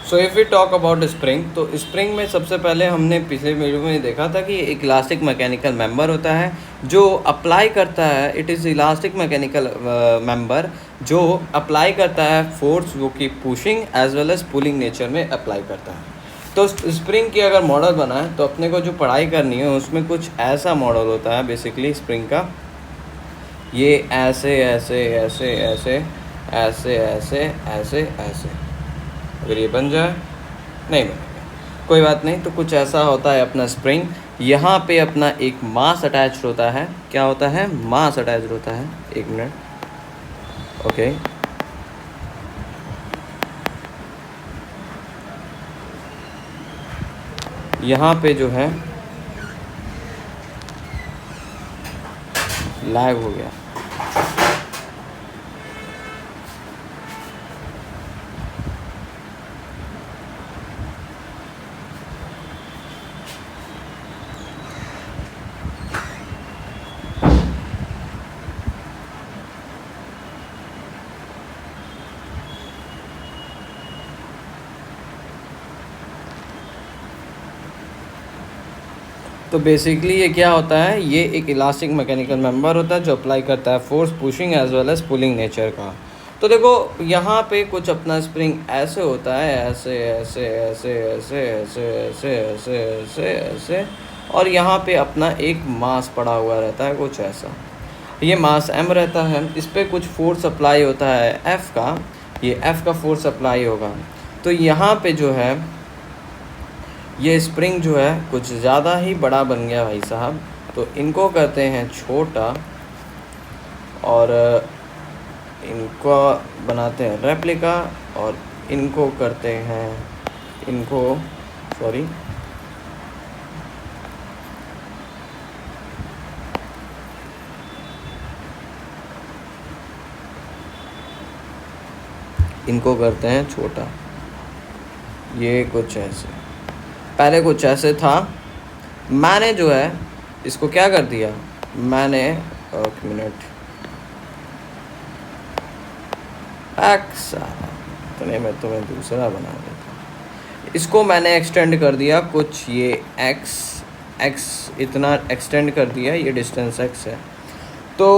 So if we talk about spring, तो spring में सबसे पहले हमने पिछले वीडियो में देखा था कि एक इलास्टिक मैकेनिकल मेंबर होता है जो अप्लाई करता है। It is elastic mechanical member जो अप्लाई करता है फोर्स, वो कि pushing as well as pulling nature में अप्लाई करता है। तो स्प्रिंग की अगर मॉडल बना है तो अपने को जो पढ़ाई करनी है उसमें कुछ ऐसा मॉडल होता है बेसिकली स्प्रिंग का। ये ऐसे ऐसे ऐसे ऐसे ऐसे ऐसे ऐसे ऐसे, अगर ये बन जाए, नहीं बनेगा कोई बात नहीं। तो कुछ ऐसा होता है अपना स्प्रिंग। यहाँ पे अपना एक मास अटैच होता है। क्या होता है? मास अटैच होता है। एक मिनट, ओके। यहाँ पे जो है लैग हो गया। तो बेसिकली ये क्या होता है, ये एक इलास्टिक मैकेनिकल मेंबर होता है जो अप्लाई करता है force, pushing as well as pulling nature का। तो देखो यहाँ पे कुछ अपना स्प्रिंग ऐसे होता है, ऐसे ऐसे ऐसे ऐसे ऐसे ऐसे ऐसे ऐसे ऐसे, और यहाँ पे अपना एक मास पड़ा हुआ रहता है कुछ ऐसा। ये मास m रहता है, इस पर कुछ फोर्स अप्लाई होता है F का, ये F का फोर्स अप्लाई होगा। तो यहाँ पे जो है ये स्प्रिंग जो है कुछ ज़्यादा ही बड़ा बन गया भाई साहब। तो इनको करते हैं छोटा और इनको बनाते हैं रेप्लिका, और इनको करते हैं, इनको सॉरी इनको करते हैं छोटा। ये कुछ ऐसे, पहले कुछ ऐसे था। मैंने जो है इसको क्या कर दिया, मैंने एक मिनट तो नहीं, मैं तुम्हें दूसरा बना देता। इसको मैंने एक्सटेंड कर दिया कुछ, ये x इतना एक्सटेंड कर दिया, ये डिस्टेंस x है तो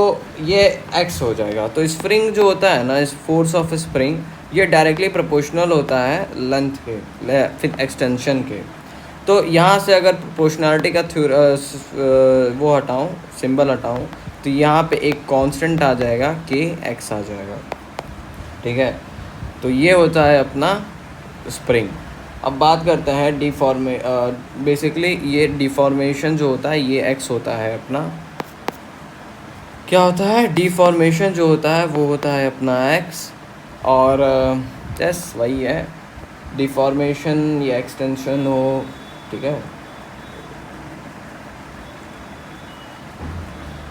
ये x हो जाएगा। तो स्प्रिंग जो होता है ना, इस फोर्स ऑफ स्प्रिंग, ये डायरेक्टली प्रोपोर्शनल होता है लेंथ के, फिर एक्सटेंशन के। तो यहाँ से अगर प्रोपोर्शनलिटी का वो हटाऊँ, सिंबल हटाऊँ, तो यहाँ पे एक कांस्टेंट आ जाएगा कि x आ जाएगा, ठीक है। तो ये होता है अपना स्प्रिंग। अब बात करते हैं बेसिकली ये डिफॉर्मेशन जो होता है ये x होता है अपना। क्या होता है? डिफॉर्मेशन जो होता है वो होता है अपना x, और जस्ट वही है डिफॉर्मेशन या एक्सटेंशन हो, ठीक है।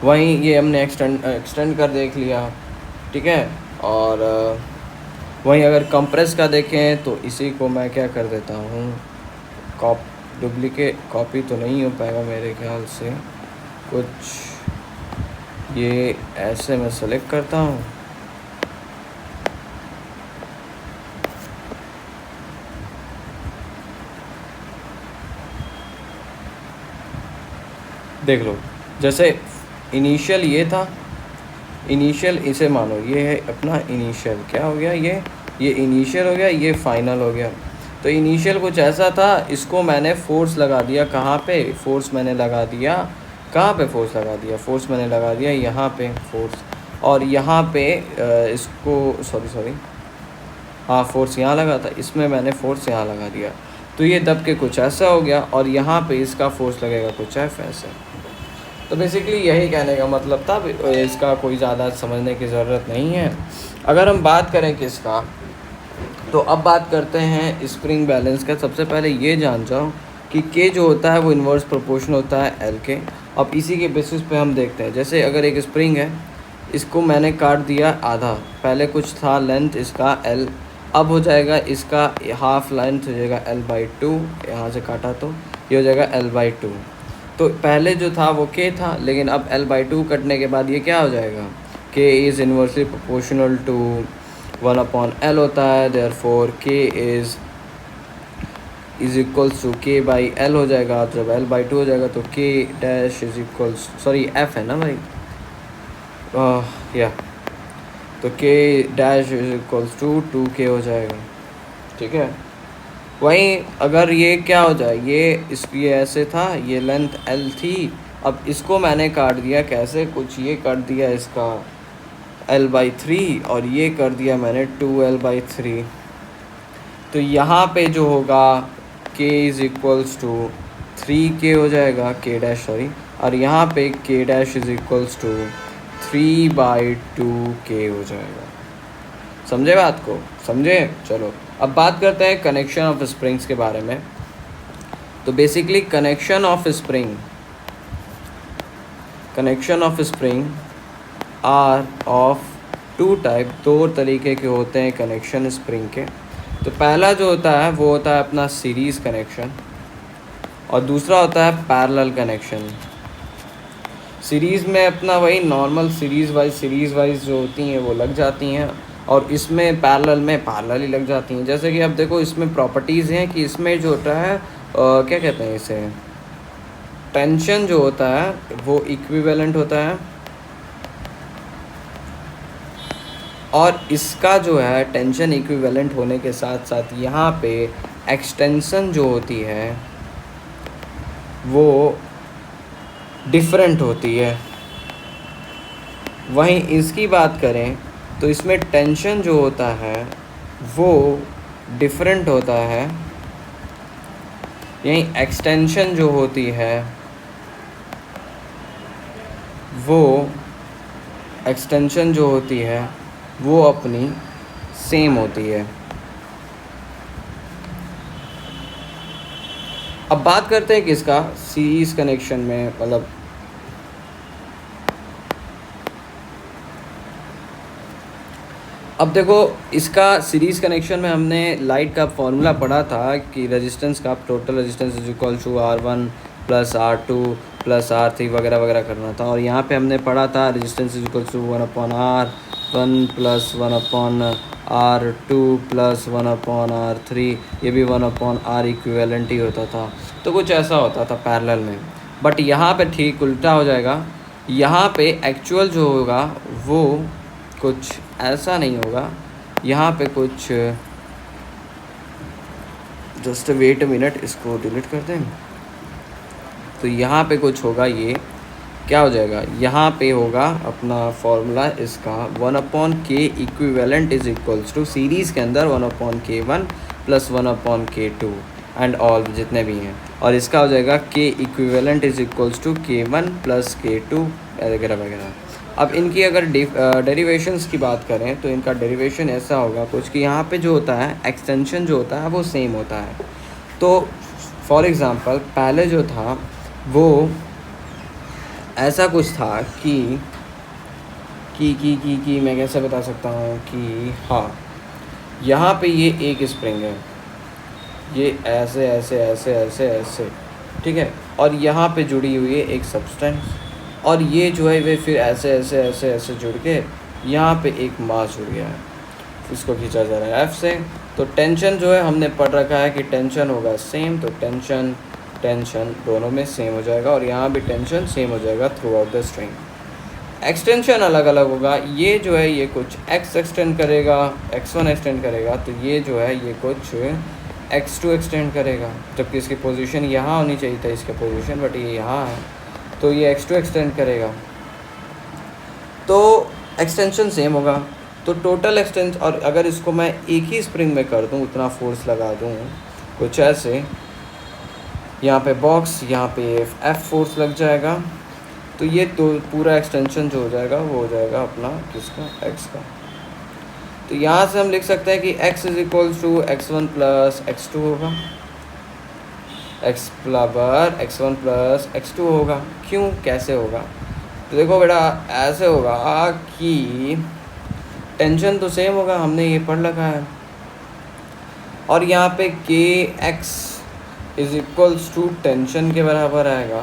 वहीं ये हमने एक्सटेंड कर देख लिया, ठीक है। और वहीं अगर कंप्रेस का देखें तो इसी को मैं क्या कर देता हूँ, डुप्लीकेट कॉपी तो नहीं हो पाएगा मेरे ख्याल से, कुछ ये ऐसे मैं सेलेक्ट करता हूँ, देख लो। जैसे इनिशियल ये था, इनिशियल इसे मानो ये है अपना इनिशियल, क्या हो गया ये इनिशियल हो गया, ये फाइनल हो गया। तो इनिशियल कुछ ऐसा था, इसको मैंने फोर्स लगा दिया, कहाँ पे फोर्स मैंने लगा दिया, कहाँ पे फोर्स लगा दिया, फोर्स मैंने लगा दिया यहाँ पे फोर्स, और यहाँ पे इसको सॉरी हाँ फोर्स यहाँ लगा था, इसमें मैंने फोर्स यहाँ लगा दिया। तो ये दब के कुछ ऐसा हो गया, और यहाँ पे इसका फोर्स लगेगा कुछ ऐसा। तो बेसिकली यही कहने का मतलब था, इसका कोई ज़्यादा समझने की ज़रूरत नहीं है। अगर हम बात करें किसका, तो अब बात करते हैं स्प्रिंग बैलेंस का। सबसे पहले ये जान जाओ कि के जो होता है वो इन्वर्स प्रोपोर्शन होता है एल के। अब इसी के बेसिस पे हम देखते हैं, जैसे अगर एक स्प्रिंग है, इसको मैंने काट दिया आधा, पहले कुछ था लेंथ इसका एल, अब हो जाएगा इसका हाफ लेंथ हो जाएगा l/2, यहाँ से काटा तो ये हो जाएगा l/2। तो पहले जो था वो k था, लेकिन अब l/2 कटने के बाद ये क्या हो जाएगा, k is inversely proportional to 1/L होता है, therefore k is is equals to K by L हो जाएगा। जब एल बाई 2 हो जाएगा तो के dash is equals, sorry F है ना भाई, या तो के dash is equals to 2k हो जाएगा। ठीक है, वहीं अगर ये क्या हो जाए, ये ऐसे था, ये लेंथ l थी, अब इसको मैंने काट दिया कैसे, कुछ ये कर दिया इसका l/3 और ये कर दिया मैंने 2l/3। तो यहाँ पे जो होगा k is equals to 3k हो जाएगा, k डैश सॉरी, और यहाँ पे k dash is equals to 3/2k हो जाएगा। समझे बात को, समझे? चलो अब बात करते हैं कनेक्शन ऑफ स्प्रिंग्स के बारे में। तो basically connection of spring are of two type, दो तरीके के होते हैं कनेक्शन स्प्रिंग के। तो पहला जो होता है वो होता है अपना सीरीज़ कनेक्शन, और दूसरा होता है पैरेलल कनेक्शन। सीरीज़ में अपना वही नॉर्मल सीरीज़ वाइज जो होती हैं वो लग जाती हैं, और इसमें पैरेलल में पैरेलल ही लग जाती हैं। जैसे कि अब देखो इसमें प्रॉपर्टीज़ हैं कि इसमें जो होता है क्या कहते हैं इसे, टेंशन जो होता है वो इक्विवेलेंट होता है, और इसका जो है टेंशन इक्विवेलेंट होने के साथ साथ यहाँ पे एक्सटेंशन जो होती है वो डिफरेंट होती है। वहीं इसकी बात करें तो इसमें टेंशन जो होता है वो डिफरेंट होता है, यहीं एक्सटेंशन जो होती है वो अपनी सेम होती है। अब बात करते हैं किसका, सीरीज़ कनेक्शन में, मतलब अब देखो इसका सीरीज़ कनेक्शन में हमने लाइट का फॉर्मूला पढ़ा था कि रेजिस्टेंस का total resistance is equal to R1 plus R2 plus R3 वगैरह वगैरह करना था। और यहाँ पे हमने पढ़ा था resistance is equal to 1/R1 plus 1/R2 plus 1/R3, ये भी 1/R इक्विवेलेंट ही होता था। तो कुछ ऐसा होता था पैरेलल में, बट यहाँ पे ठीक उल्टा हो जाएगा। यहाँ पे एक्चुअल जो होगा वो कुछ ऐसा नहीं होगा, यहाँ पे कुछ, जस्ट वेट अ मिनट, इसको डिलीट कर दें। तो यहाँ पे कुछ होगा, ये क्या हो जाएगा, यहाँ पे होगा अपना फॉर्मूला इसका 1/k equivalent is equals to series के अंदर 1/k1 plus 1/k2 and all जितने भी हैं, और इसका हो जाएगा k equivalent is equals to k1 plus k2 वगैरह वगैरह। अब इनकी अगर डेरिवेशंस की बात करें तो इनका डेरिवेशन ऐसा होगा कुछ कि यहाँ पे जो होता है एक्सटेंशन जो होता है वो सेम होता है। तो फॉर एग्ज़ाम्पल पहले जो था वो ऐसा कुछ था कि मैं कैसे बता सकता हूँ कि हाँ, यहाँ पे ये एक स्प्रिंग है, ये ऐसे ऐसे ऐसे ऐसे ऐसे, ठीक है, और यहाँ पे जुड़ी हुई है एक सब्सटेंस, और ये जो है वे फिर ऐसे ऐसे ऐसे ऐसे जुड़ के यहाँ पे एक मास जुड़ गया है, इसको खींचा जा रहा है F से। तो टेंशन जो है हमने पढ़ रखा है कि टेंशन होगा सेम, तो टेंशन दोनों में सेम हो जाएगा, और यहाँ भी टेंशन सेम हो जाएगा through out the string. Extension अलग अलग होगा, ये जो है ये कुछ x एक्सटेंड करेगा, x1 एक्सटेंड करेगा, तो ये जो है ये कुछ x2 एक्सटेंड करेगा, जबकि इसकी पोजीशन यहाँ होनी चाहिए था इसका पोजीशन, बट ये यहाँ है, तो ये x2 एक्सटेंड करेगा, तो एक्सटेंशन सेम होगा। तो टोटल एक्सटेंशन, और अगर इसको मैं एक ही स्प्रिंग में कर दूँ, उतना फोर्स लगा दूँ कुछ ऐसे, यहाँ पे बॉक्स, यहाँ पे F फोर्स लग जाएगा, तो ये तो पूरा एक्सटेंशन जो हो जाएगा वो हो जाएगा अपना किसका, x का। तो यहाँ से हम लिख सकते हैं कि x is equals to x1 plus x2 होगा, x1 प्लस x2 होगा। क्यों, कैसे होगा? तो देखो बेटा ऐसे होगा कि टेंशन तो सेम होगा, हमने ये पढ़ रखा है, और यहाँ पे kx is equals to tension के बराबर आएगा,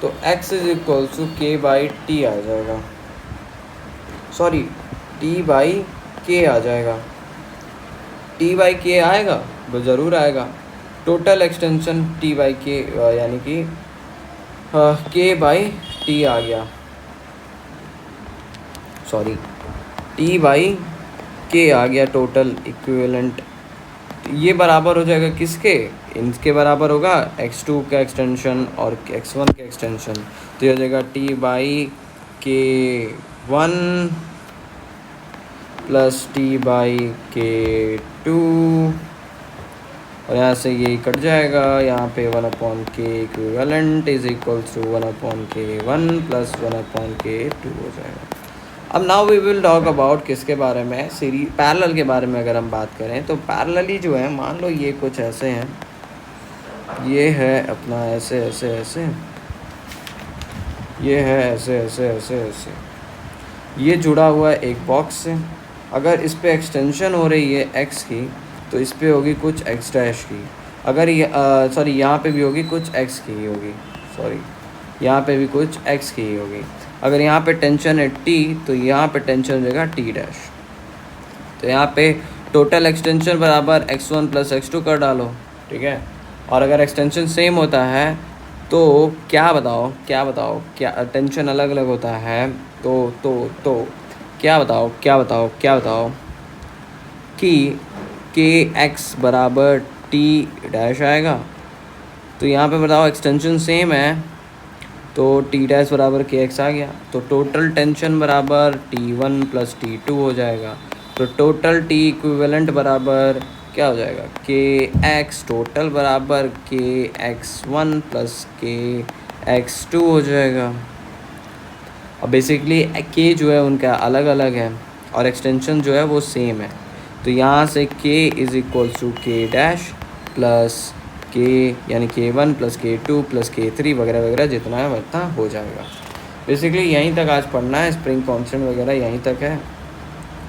तो x is equals to k/t आ जाएगा, सॉरी t/k आ जाएगा, t/k आएगा वो ज़रूर आएगा, टोटल एक्सटेंशन टी बाई के यानी कि के बाई टी आ गया, सॉरी टी बाई के आ गया टोटल इक्विवेलेंट। ये बराबर हो जाएगा किसके, इनके बराबर होगा x2 का एक्सटेंशन और x1 का एक्सटेंशन। तो ये हो जाएगा टी बाई के 1 प्लस टी बाई के 2, और यहाँ से ये कट जाएगा, यहाँ पे 1/k equivalent is equals to 1/k 1 plus 1/k 2 हो जाएगा। अब now we will talk about किसके बारे में, सीरीज पैरेलल के बारे में। अगर हम बात करें तो पैरेलली जो है, मान लो ये कुछ ऐसे हैं, ये है अपना ऐसे ऐसे ऐसे, ये है ऐसे ऐसे ऐसे ऐसे, ये जुड़ा हुआ है एक बॉक्स से। अगर इस पे एक्सटेंशन हो रही है x की, तो इस पे होगी कुछ x डैश की। अगर ये सॉरी यहाँ पे भी होगी कुछ x की ही होगी, सॉरी यहाँ पे भी कुछ x की ही होगी। अगर यहाँ पे टेंशन है t, तो यहाँ पे टेंशन हो जाएगा t डैश। तो यहाँ पे टोटल एक्सटेंशन बराबर x1 प्लस x2 कर डालो, ठीक है। और अगर एक्सटेंशन सेम होता है तो क्या बताओ क्या टेंशन अलग अलग होता है, तो क्या बताओ कि के एक्स बराबर टी डैश आएगा। तो यहाँ पे बताओ एक्सटेंशन सेम है, तो टी डैश बराबर के एक्स आ गया। तो टोटल टेंशन बराबर T1 प्लस T2 हो जाएगा। तो टोटल टी इक्विवेलेंट बराबर क्या हो जाएगा, के एक्स टोटल बराबर के x1 प्लस के x2 हो जाएगा। और बेसिकली के जो है उनका अलग अलग है और एक्सटेंशन जो है वो सेम है। तो यहाँ से k इज़ इक्वल्स टू के डैश प्लस के यानी k1 plus k2 plus k3 वगैरह वगैरह, जितना है उतना हो जाएगा। बेसिकली यहीं तक आज पढ़ना है, स्प्रिंग कांस्टेंट वगैरह यहीं तक है,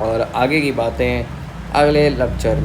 और आगे की बातें अगले लेक्चर में।